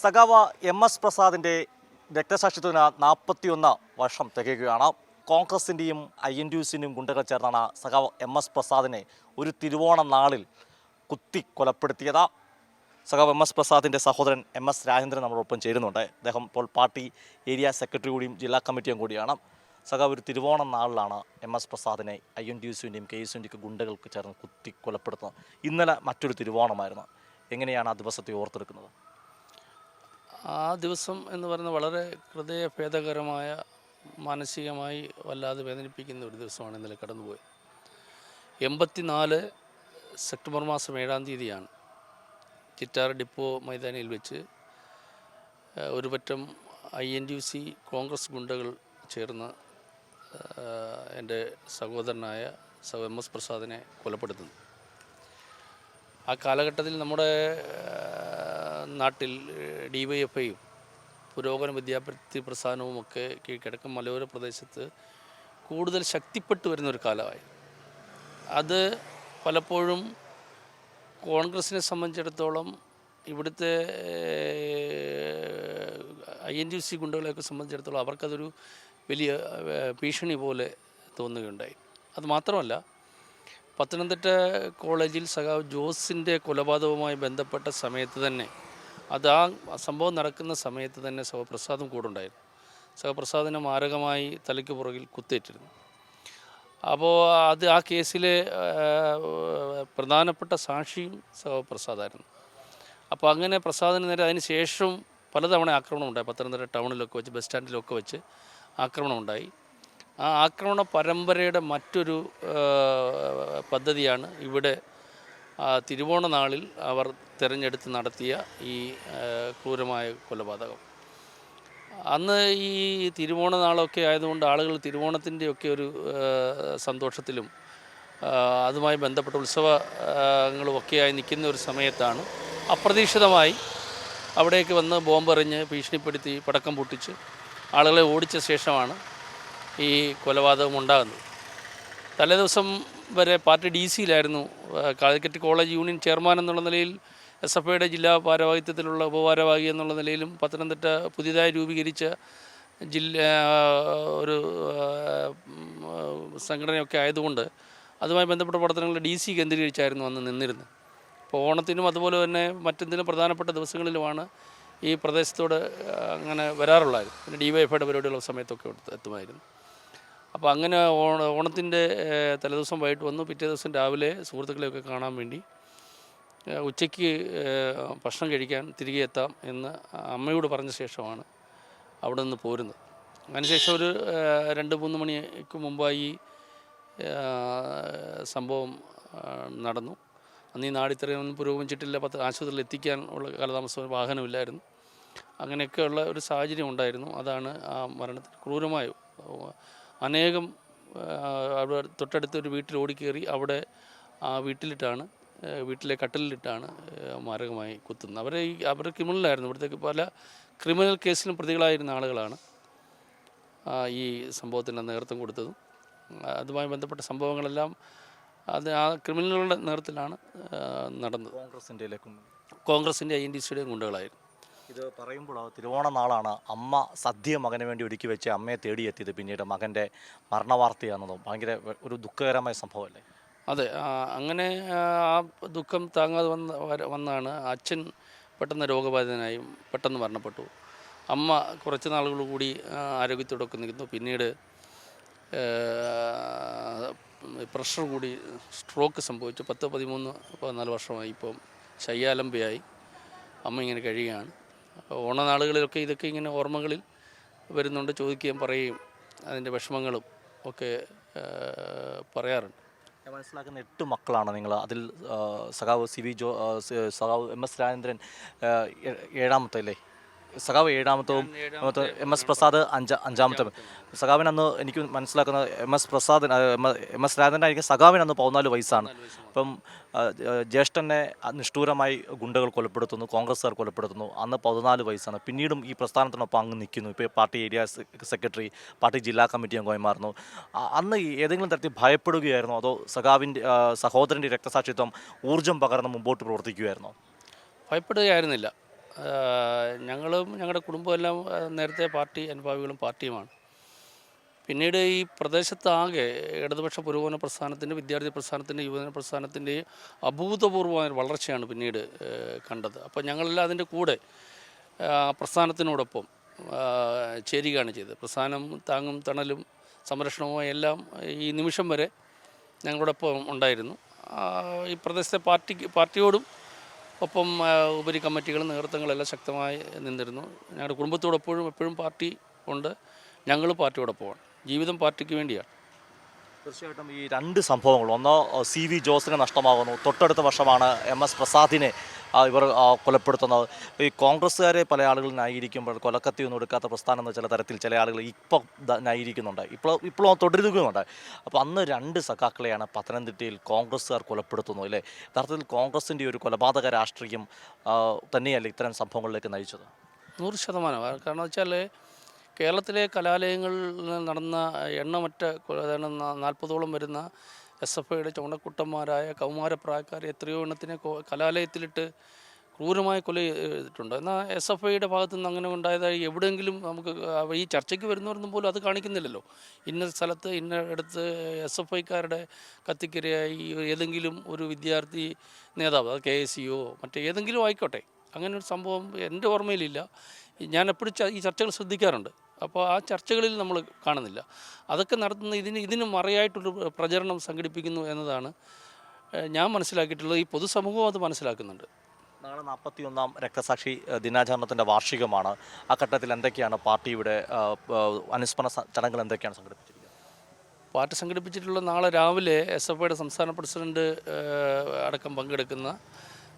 സഖാവ S പ്രസാദിൻ്റെ രക്തസാക്ഷിത്വത്തിന് 41 വർഷം തികയുകയാണ്. കോൺഗ്രസിൻ്റെയും INTUസിൻ്റെയും ഗുണ്ടകൾ ചേർന്നാണ് സഖാവ് എസ് പ്രസാദിനെ ഒരു തിരുവോണ നാളിൽ കുത്തി കൊലപ്പെടുത്തിയത്. സഖാവ് എസ് പ്രസാദിൻ്റെ സഹോദരൻ MS രാജേന്ദ്രൻ നമ്മളോടൊപ്പം ചേരുന്നുണ്ട്. അദ്ദേഹം ഇപ്പോൾ പാർട്ടി ഏരിയ സെക്രട്ടറി കൂടിയും ജില്ലാ കമ്മിറ്റിയും കൂടിയാണ്. സഖാവ് ഒരു തിരുവോണ നാളിലാണ് എസ് പ്രസാദിനെ INTUസിൻ്റെയും KSUവിൻ്റെയും ഗുണ്ടകൾക്ക് ചേർന്ന് കുത്തി കൊലപ്പെടുത്തുന്നത്. ഇന്നലെ മറ്റൊരു തിരുവോണമായിരുന്നു. എങ്ങനെയാണ് ആ ദിവസത്തെ ഓർത്തെടുക്കുന്നത്? ആ ദിവസം എന്ന് പറയുന്നത് വളരെ ഹൃദയഭേദകരമായ, മാനസികമായി വല്ലാതെ വേദനിപ്പിക്കുന്ന ഒരു ദിവസമാണ് ഇന്നലെ കടന്നുപോയത്. 84 സെപ്റ്റംബർ മാസം 7-ാം തീയതിയാണ് ചിറ്റാർ ഡിപ്പോ മൈതാനിയിൽ വെച്ച് ഒരു പറ്റം INTUC കോൺഗ്രസ് ഗുണ്ടകൾ ചേർന്ന് എൻ്റെ സഹോദരനായ MS പ്രസാദിനെ കൊലപ്പെടുത്തുന്നു. ആ കാലഘട്ടത്തിൽ നമ്മുടെ നാട്ടിൽ DYFIയും പുരോഗമന വിദ്യാർത്ഥി പ്രസ്ഥാനവുമൊക്കെ കിഴക്കൻ മലയോര പ്രദേശത്ത് കൂടുതൽ ശക്തിപ്പെട്ടു വരുന്നൊരു കാലമായി. അത് പലപ്പോഴും കോൺഗ്രസിനെ സംബന്ധിച്ചിടത്തോളം ഇവിടുത്തെ INTUC ഗുണ്ടകളെയൊക്കെ സംബന്ധിച്ചിടത്തോളം അവർക്കതൊരു വലിയ ഭീഷണി പോലെ തോന്നുകയുണ്ടായി. അതുമാത്രമല്ല, പത്തനംതിട്ട കോളേജിൽ സഖാവ് ജോസിൻ്റെ കൊലപാതകവുമായി ബന്ധപ്പെട്ട സമയത്ത് തന്നെ, ആ സംഭവം നടക്കുന്ന സമയത്ത് തന്നെ പ്രസാദും കൂടെ ഉണ്ടായിരുന്നു. പ്രസാദിനെ മാരകമായി തലയ്ക്ക് പുറകിൽ കുത്തേറ്റിരുന്നു. അപ്പോൾ ആ കേസിലെ പ്രധാനപ്പെട്ട സാക്ഷിയും പ്രസാദായിരുന്നു. അപ്പോൾ അങ്ങനെ പ്രസാദിന് നേരെ അതിന് ശേഷം പലതവണ ആക്രമണം ഉണ്ടായി. പത്തനംതിട്ട ടൗണിലൊക്കെ വെച്ച്, ബസ് സ്റ്റാൻഡിലൊക്കെ വെച്ച് ആക്രമണം ഉണ്ടായി. ആ ആക്രമണ പരമ്പരയുടെ മറ്റൊരു പദ്ധതിയാണ് ഇവിടെ തിരുവോണ നാളിൽ അവർ തിരഞ്ഞെടുത്ത് നടത്തിയ ഈ ക്രൂരമായ കൊലപാതകം. അന്ന് ഈ തിരുവോണ നാളൊക്കെ ആയതുകൊണ്ട് ആളുകൾ തിരുവോണത്തിൻ്റെയൊക്കെ ഒരു സന്തോഷത്തിലും അതുമായി ബന്ധപ്പെട്ട ഉത്സവങ്ങളുമൊക്കെയായി നിൽക്കുന്ന ഒരു സമയത്താണ് അപ്രതീക്ഷിതമായി അവിടേക്ക് വന്ന് ബോംബെറിഞ്ഞ് ഭീഷണിപ്പെടുത്തി പടക്കം പൊട്ടിച്ച് ആളുകളെ ഓടിച്ച ശേഷമാണ് ഈ കൊലപാതകം ഉണ്ടാകുന്നത്. തലേദിവസം വരെ പാർട്ടി DC-യിലായിരുന്നു. കാലിക്കറ്റ് കോളേജ് യൂണിയൻ ചെയർമാൻ എന്നുള്ള നിലയിൽ, SFIയുടെ ജില്ലാ ഭാരവാഹിത്വത്തിലുള്ള ഉപഭാരവാഹി എന്നുള്ള നിലയിലും, പത്തനംതിട്ട പുതിയതായി രൂപീകരിച്ച ഒരു സംഘടനയൊക്കെ ആയതുകൊണ്ട് അതുമായി ബന്ധപ്പെട്ട പ്രവർത്തനങ്ങൾ DC കേന്ദ്രീകരിച്ചായിരുന്നു അന്ന് നിന്നിരുന്നത്. അപ്പോൾ ഓണത്തിനും അതുപോലെ തന്നെ മറ്റെന്തെങ്കിലും പ്രധാനപ്പെട്ട ദിവസങ്ങളിലുമാണ് ഈ പ്രദേശത്തോട് അങ്ങനെ വരാറുള്ളത്. പിന്നെ DYFIയുടെ പരിപാടിയുള്ള സമയത്തൊക്കെ എത്തുമായിരുന്നു. അപ്പോൾ അങ്ങനെ ഓണത്തിൻ്റെ തലേദിവസം വൈകിട്ട് വന്നു. പിറ്റേ ദിവസം രാവിലെ സുഹൃത്തുക്കളെയൊക്കെ കാണാൻ വേണ്ടി ഉച്ചയ്ക്ക് ഭക്ഷണം കഴിക്കാൻ തിരികെ എത്താം എന്ന് അമ്മയോട് പറഞ്ഞ ശേഷമാണ് അവിടെ നിന്ന് പോരുന്നത്. അതിനുശേഷം ഒരു 2-3 മണിക്ക് മുമ്പായി സംഭവം നടന്നു. അന്ന് ഈ നാടിത്രയൊന്നും പുരോഗമിച്ചിട്ടില്ല. ആശുപത്രിയിൽ എത്തിക്കാൻ ഉള്ള കാലതാമസം, വാഹനമില്ലായിരുന്നു. അങ്ങനെയൊക്കെയുള്ള ഒരു സാഹചര്യം ഉണ്ടായിരുന്നു. അതാണ് ആ മരണത്തിന് ക്രൂരമായ അനേകം അവിടെ തൊട്ടടുത്തൊരു വീട്ടിൽ ഓടിക്കേറി അവിടെ ആ വീട്ടിലെ കട്ടിലിട്ടാണ് മാരകമായി കുത്തുന്നത്. അവർ ക്രിമിനലായിരുന്നു. ഇവിടുത്തേക്ക് പല ക്രിമിനൽ കേസിലും പ്രതികളായിരുന്ന ആളുകളാണ് ഈ സംഭവത്തിന് നേതൃത്വം കൊടുത്തതും. അതുമായി ബന്ധപ്പെട്ട സംഭവങ്ങളെല്ലാം ആ ക്രിമിനലുകളുടെ നേതൃത്വത്തിലാണ് നടന്നത്. കോൺഗ്രസിൻ്റെ INTUസിയുടെയും ഗുണ്ടകളായിരുന്നു. ഇത് പറയുമ്പോൾ തിരുവോണ നാളാണ്. അമ്മ സദ്യ മകന് വേണ്ടി ഒരുക്കി വെച്ച് അമ്മയെ തേടിയെത്തിയത് പിന്നീട് മകൻ്റെ മരണവാർത്തയാണെന്നതും ഭയങ്കര ഒരു ദുഃഖകരമായ സംഭവമല്ലേ? അതെ, അങ്ങനെ ആ ദുഃഖം താങ്ങാതെ വന്നാണ് അച്ഛൻ പെട്ടെന്ന് രോഗബാധിതനായും പെട്ടെന്ന് മരണപ്പെട്ടു. അമ്മ കുറച്ച് നാളുകൾ കൂടി ആരോഗ്യത്തോടൊക്കെ നിൽക്കുന്നു. പിന്നീട് പ്രഷർ കൂടി സ്ട്രോക്ക് സംഭവിച്ചു. 10-13-14 വർഷമായി ഇപ്പം ശയ്യാലംബയായി അമ്മ ഇങ്ങനെ കഴിയുകയാണ്. ഓണനാളുകളിലൊക്കെ ഇതൊക്കെ ഇങ്ങനെ ഓർമ്മകളിൽ വരുന്നുണ്ട്. ചോദിക്കുകയും പറയുകയും അതിൻ്റെ വിഷമങ്ങളും ഒക്കെ പറയാറുണ്ട്. ഞാൻ മനസ്സിലാക്കുന്ന 8 മക്കളാണ് നിങ്ങൾ. അതിൽ സഖാവ് സഖാവ് MS രാജേന്ദ്രൻ 7ാമത്തെ അല്ലേ? സഖാവ് 7ാമത്തവും MS പ്രസാദ് 5ാമത്തെ. സഖാവിനന്ന് എനിക്ക് മനസ്സിലാക്കുന്നത് MS രാജേന്ദ്രനായിരിക്കും. സഖാവിനന്ന് 14 വയസ്സാണ്. അപ്പം ജ്യേഷ്ഠനെ നിഷ്ഠൂരമായി ഗുണ്ടകൾ കൊലപ്പെടുത്തുന്നു, കോൺഗ്രസ്സുകാർ കൊലപ്പെടുത്തുന്നു. അന്ന് 14 വയസ്സാണ്. പിന്നീടും ഈ പ്രസ്ഥാനത്തിനൊപ്പം അങ്ങ് നിൽക്കുന്നു. ഇപ്പോൾ പാർട്ടി ഏരിയ സെക്രട്ടറി, പാർട്ടി ജില്ലാ കമ്മിറ്റി അംഗമായി മാറുന്നു. അന്ന് ഏതെങ്കിലും തരത്തിൽ ഭയപ്പെടുകയായിരുന്നോ? അതോ സഹോദരൻ്റെ രക്തസാക്ഷിത്വം ഊർജ്ജം പകർന്ന് മുമ്പോട്ട് പ്രവർത്തിക്കുകയായിരുന്നോ? ഭയപ്പെടുകയായിരുന്നില്ല. ഞങ്ങളും ഞങ്ങളുടെ കുടുംബമെല്ലാം നേരത്തെ പാർട്ടി അനുഭാവികളും പാർട്ടിയുമാണ്. പിന്നീട് ഈ പ്രദേശത്താകെ ഇടതുപക്ഷ പുരോഗമന പ്രസ്ഥാനത്തിൻ്റെ, വിദ്യാർത്ഥി പ്രസ്ഥാനത്തിൻ്റെ, യുവജന പ്രസ്ഥാനത്തിൻ്റെ അഭൂതപൂർവമായ വളർച്ചയാണ് പിന്നീട് കണ്ടത്. അപ്പോൾ ഞങ്ങളെല്ലാം അതിൻ്റെ കൂടെ പ്രസ്ഥാനത്തിനോടൊപ്പം ചേരുകയാണ് ചെയ്തത്. പ്രസ്ഥാനം താങ്ങും തണലും സംരക്ഷണവുമായി എല്ലാം ഈ നിമിഷം വരെ ഞങ്ങളോടൊപ്പം ഉണ്ടായിരുന്നു. ഈ പ്രദേശത്തെ പാർട്ടിയോടും ഒപ്പം ഉപരി കമ്മിറ്റികളും നേതൃത്വങ്ങളെല്ലാം ശക്തമായി നിന്നിരുന്നു. ഞങ്ങളുടെ കുടുംബത്തോടൊപ്പോഴും എപ്പോഴും പാർട്ടി ഉണ്ട്. ഞങ്ങൾ പാർട്ടിയോടൊപ്പമാണ്. ജീവിതം പാർട്ടിക്ക് വേണ്ടിയാണ്. തീർച്ചയായിട്ടും ഈ രണ്ട് സംഭവങ്ങൾ, ഒന്ന് CV ജോസിനെ നഷ്ടമാകുന്നു, തൊട്ടടുത്ത വർഷമാണ് MS പ്രസാദിനെ ഇവർ കൊലപ്പെടുത്തുന്നത്. ഈ കോൺഗ്രസ്സുകാരെ പല ആളുകൾ ന്യായീകരിക്കുമ്പോൾ കൊലക്കത്തിയൊന്നും എടുക്കാത്ത പ്രസ്ഥാനം എന്ന ചില തരത്തിൽ ചില ആളുകൾ ഇപ്പോൾ ന്യായീകരിക്കുന്നുണ്ട്, ഇപ്പോഴും തുടരുകയുമുണ്ട്. അപ്പോൾ അന്ന് രണ്ട് സഖാക്കളെയാണ് പത്തനംതിട്ടയിൽ കോൺഗ്രസ്സുകാർ കൊലപ്പെടുത്തുന്നു അല്ലേ? യഥാർത്ഥത്തിൽ കോൺഗ്രസിൻ്റെ ഒരു കൊലപാതക രാഷ്ട്രീയം തന്നെയല്ലേ ഇത്തരം സംഭവങ്ങളിലേക്ക് നയിച്ചത്? 100%. കാരണം വെച്ചാൽ കേരളത്തിലെ കലാലയങ്ങളിൽ നടന്ന എണ്ണമറ്റ 40ഓളം വരുന്ന SFIയുടെ ചുമടക്കുട്ടന്മാരായ കൗമാരപ്രായക്കാർ എത്രയോ എണ്ണത്തിനെ കലാലയത്തിലിട്ട് ക്രൂരമായി കൊല ചെയ്തിട്ടുണ്ട്. എന്നാൽ SFIയുടെ ഭാഗത്തു നിന്ന് അങ്ങനെ ഉണ്ടായതായി എവിടെയെങ്കിലും നമുക്ക് ഈ ചർച്ചയ്ക്ക് വരുന്നവരൊന്നും പോലും അത് കാണിക്കുന്നില്ലല്ലോ. ഇന്ന സ്ഥലത്ത് ഇന്ന ഇടത്ത് SFIക്കാരുടെ കത്തിക്കിരയായി ഏതെങ്കിലും ഒരു വിദ്യാർത്ഥി നേതാവ്, അത് KSUO മറ്റേതെങ്കിലും ആയിക്കോട്ടെ, അങ്ങനെ ഒരു സംഭവം എൻ്റെ ഓർമ്മയിലില്ല. ഞാൻ എപ്പോഴും ഈ ചർച്ചകൾ ശ്രദ്ധിക്കാറുണ്ട്. അപ്പോൾ ആ ചർച്ചകളിൽ നമ്മൾ കാണുന്നില്ല. അതൊക്കെ നടത്തുന്ന ഇതിന് മറയായിട്ടൊരു പ്രചരണം സംഘടിപ്പിക്കുന്നു എന്നതാണ് ഞാൻ മനസ്സിലാക്കിയിട്ടുള്ളത്. ഈ പൊതുസമൂഹവും അത് മനസ്സിലാക്കുന്നുണ്ട്. നാളെ 41ാം രക്തസാക്ഷി ദിനാചരണത്തിൻ്റെ വാർഷികമാണ്. ആ ഘട്ടത്തിൽ എന്തൊക്കെയാണ് പാർട്ടിയുടെ അനുസ്മരണ ചടങ്ങുകൾ എന്തൊക്കെയാണ് സംഘടിപ്പിച്ചിരിക്കുന്നത്? പാർട്ടി സംഘടിപ്പിച്ചിട്ടുള്ള നാളെ രാവിലെ SFIയുടെ സംസ്ഥാന പ്രസിഡന്റ് അടക്കം പങ്കെടുക്കുന്ന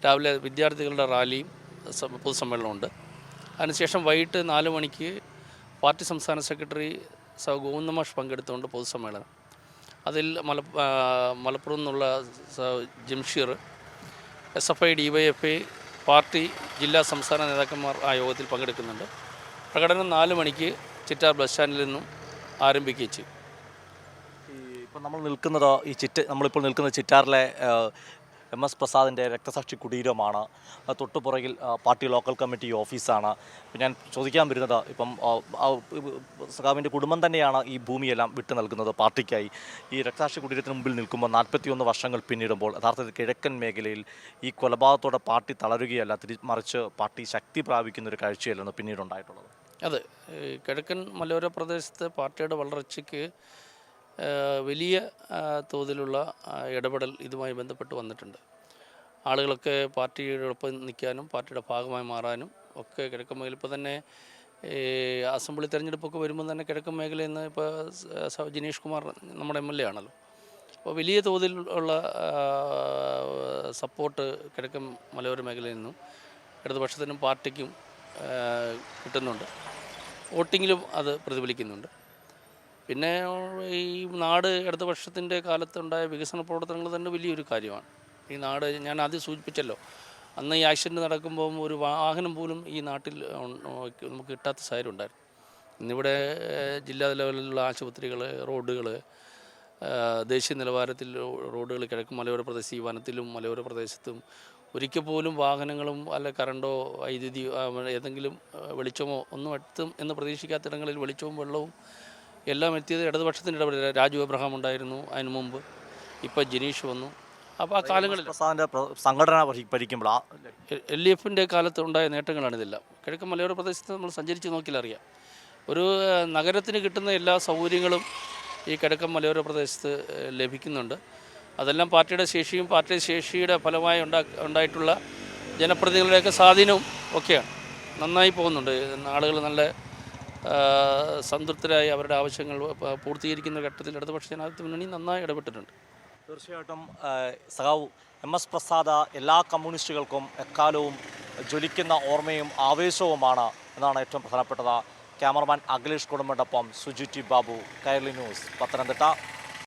രാവിലെ വിദ്യാർത്ഥികളുടെ റാലിയും പൊതുസമ്മേളനമുണ്ട്. അതിനുശേഷം വൈകിട്ട് 4 മണിക്ക് പാർട്ടി സംസ്ഥാന സെക്രട്ടറി ഗോവിന്ദമാഷ് പങ്കെടുത്തുകൊണ്ട് പൊതുസമ്മേളനം. അതിൽ മലപ്പുറം നിന്നുള്ള ജംഷീർ, SFI DYFI പാർട്ടി ജില്ലാ സംസ്ഥാന നേതാക്കന്മാർ ആ യോഗത്തിൽ പങ്കെടുക്കുന്നുണ്ട്. പ്രകടനം 4 മണിക്ക് ചിറ്റാർ ബസ് സ്റ്റാൻഡിൽ നിന്നും ആരംഭിക്കുകയും ചെയ്യും. ഇപ്പം നമ്മളിപ്പോൾ നിൽക്കുന്നത് ചിറ്റാറിലെ MS പ്രസാദിൻ്റെ രക്തസാക്ഷി കുടീരമാണ്. തൊട്ടുപുറകിൽ പാർട്ടി ലോക്കൽ കമ്മിറ്റി ഓഫീസാണ്. ഇപ്പം ഞാൻ ചോദിക്കാൻ വരുന്നത്, ഇപ്പം സഖാവിൻ്റെ കുടുംബം തന്നെയാണ് ഈ ഭൂമിയെല്ലാം വിട്ടു നൽകുന്നത് പാർട്ടിക്കായി. ഈ രക്തസാക്ഷി കുടീരത്തിന് മുമ്പിൽ നിൽക്കുമ്പോൾ 41 വർഷങ്ങൾ പിന്നിടുമ്പോൾ യഥാർത്ഥത്തിൽ കിഴക്കൻ മേഖലയിൽ ഈ കൊലപാതകത്തോടെ പാർട്ടി തളരുകയല്ല, മറിച്ച് പാർട്ടി ശക്തി പ്രാപിക്കുന്നൊരു കാഴ്ചയല്ലെന്ന് പിന്നീടുണ്ടായിട്ടുള്ളത്. അതെ, കിഴക്കൻ മലയോര പ്രദേശത്ത് പാർട്ടിയുടെ വളർച്ചയ്ക്ക് വലിയ തോതിലുള്ള ഇടപെടൽ ഇതുമായി ബന്ധപ്പെട്ട് വന്നിട്ടുണ്ട്. ആളുകളൊക്കെ പാർട്ടിയോടൊപ്പം നിൽക്കാനും പാർട്ടിയുടെ ഭാഗമായി മാറാനും ഒക്കെ കിഴക്കൻ മേഖല, ഇപ്പോൾ തന്നെ അസംബ്ലി തെരഞ്ഞെടുപ്പൊക്കെ വരുമ്പോൾ തന്നെ കിഴക്കൻ മേഖലയിൽ നിന്ന് ഇപ്പോൾ ജിനീഷ് കുമാർ നമ്മുടെ MLA ആണല്ലോ. അപ്പോൾ വലിയ തോതിൽ ഉള്ള സപ്പോർട്ട് കിഴക്കൻ മലയോര മേഖലയിൽ നിന്നും ഇടതുപക്ഷത്തിനും പാർട്ടിക്കും കിട്ടുന്നുണ്ട്. വോട്ടിങ്ങിലും അത് പ്രതിഫലിക്കുന്നുണ്ട്. പിന്നെ ഈ നാട് ഇടതുപക്ഷത്തിൻ്റെ കാലത്തുണ്ടായ വികസന പ്രവർത്തനങ്ങൾ തന്നെ വലിയൊരു കാര്യമാണ്. ഈ നാട്, ഞാൻ ആദ്യം സൂചിപ്പിച്ചല്ലോ, അന്ന് ഈ ആക്സിഡൻറ്റ് നടക്കുമ്പം ഒരു വാഹനം പോലും ഈ നാട്ടിൽ നമുക്ക് കിട്ടാത്ത സാഹചര്യം ഉണ്ടായിരുന്നു. ഇന്നിവിടെ ജില്ലാ ലെവലിലുള്ള ആശുപത്രികൾ, റോഡുകൾ, ദേശീയ നിലവാരത്തിൽ റോഡുകൾ കിഴക്ക് മലയോര പ്രദേശം, ഈ വനത്തിലും മലയോര പ്രദേശത്തും ഒരിക്കൽ പോലും വാഹനങ്ങളും അല്ല കറണ്ടോ വൈദ്യുതി ഏതെങ്കിലും വെളിച്ചമോ ഒന്നും എത്തും എന്ന് പ്രതീക്ഷിക്കാത്തിടങ്ങളിൽ വെളിച്ചവും വെള്ളവും എല്ലാം എത്തിയത് ഇടതുപക്ഷത്തിൻ്റെ ഇടപെടൽ. രാജു എബ്രഹാം ഉണ്ടായിരുന്നു അതിന് മുമ്പ്, ഇപ്പോൾ ജിനീഷ് വന്നു. അപ്പോൾ ആ കാലങ്ങളിൽ സംഘടന ഭരിക്കുമ്പോൾ LDFിൻ്റെ കാലത്ത് ഉണ്ടായ നേട്ടങ്ങളാണിതെല്ലാം. കിഴക്കൻ മലയോര പ്രദേശത്ത് നമ്മൾ സഞ്ചരിച്ച് നോക്കിയാൽ അറിയാം. ഒരു നഗരത്തിന് കിട്ടുന്ന എല്ലാ സൗകര്യങ്ങളും ഈ കിഴക്കൻ മലയോര പ്രദേശത്ത് ലഭിക്കുന്നുണ്ട്. അതെല്ലാം പാർട്ടിയുടെ ശേഷിയും പാർട്ടിയുടെ ശേഷിയുടെ ഫലമായി ഉണ്ടായിട്ടുള്ള ജനപ്രതിനിധികളുടെയൊക്കെ സ്വാധീനവും ഒക്കെയാണ്. നന്നായി പോകുന്നുണ്ട്. ആളുകൾ നല്ല സംതൃപ്തരായി അവരുടെ ആവശ്യങ്ങൾ പൂർത്തീകരിക്കുന്ന ഘട്ടത്തിൽ ഇടതുപക്ഷ ജനാധിപത്യ മുന്നണി നന്നായി ഇടപെട്ടിട്ടുണ്ട്. തീർച്ചയായിട്ടും സഖാവ് MS പ്രസാദ് എല്ലാ കമ്മ്യൂണിസ്റ്റുകൾക്കും എക്കാലവും ജ്വലിക്കുന്ന ഓർമ്മയും ആവേശവുമാണ് എന്നാണ് ഏറ്റവും പ്രധാനപ്പെട്ടത്. ക്യാമറമാൻ അഖിലേഷ് കുടുംബത്തോടൊപ്പം സുജിറ്റി ബാബു, കൈരളി ന്യൂസ്, പത്തനംതിട്ട.